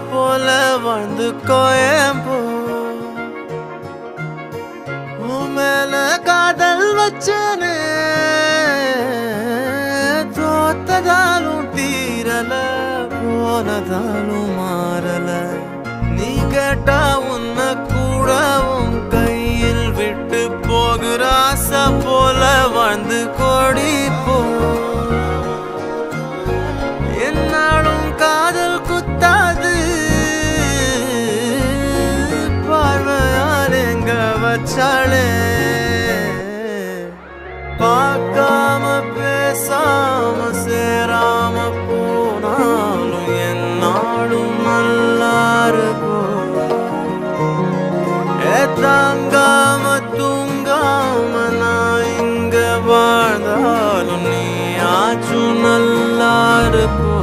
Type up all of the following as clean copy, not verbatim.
போல வாழ்ந்து கோயம்போ மேல காதல் வச்சனே தோத்ததாலும் தீரல போனதாலும் மாறல நீ கேட்டா உன்னை கூடவும் கையில் விட்டு போகிற ஆசை போல வாழ்ந்து கோடி போ என்னாலும் காதல் குத்தாது பார்வையால் எங்க வச்சாளே பார்க்காம பேசாம சேராம போனாலும் என்னாலும் நல்லா இருக்கும் தாங்காம தூங்காம நான் இங்க வாழ்ந்தாலும் நீ ஆச்சும் நல்லா இருப்போ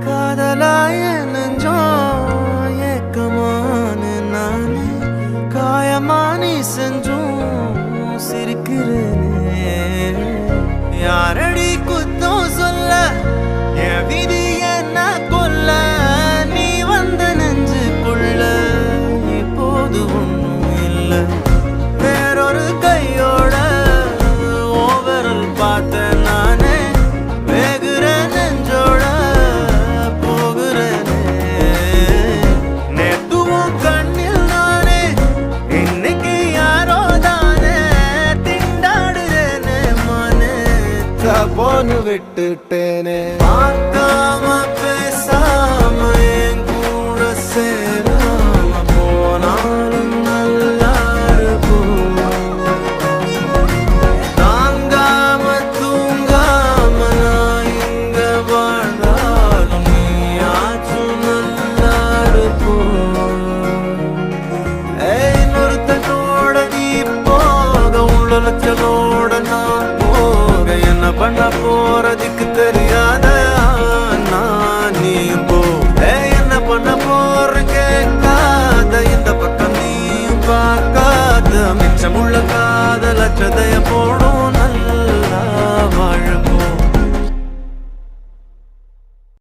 காதலாய நெஞ்சோம் ஏக்கமான நானே காயமானி செஞ்சும் சிரிக்கிறேனே யாரடி குத்தம் சொல்ல என் விதி என்ன கொல்ல நீ வந்த நெஞ்சுக்குள்ள இப்போது ஒன்றும் இல்லை வேறொரு கையோட ஓவரல் பார்த்த நானே வேகுற நெஞ்சோட போன்னு விட்டுட்டேனே பார்க்காம பேசாம என் கூட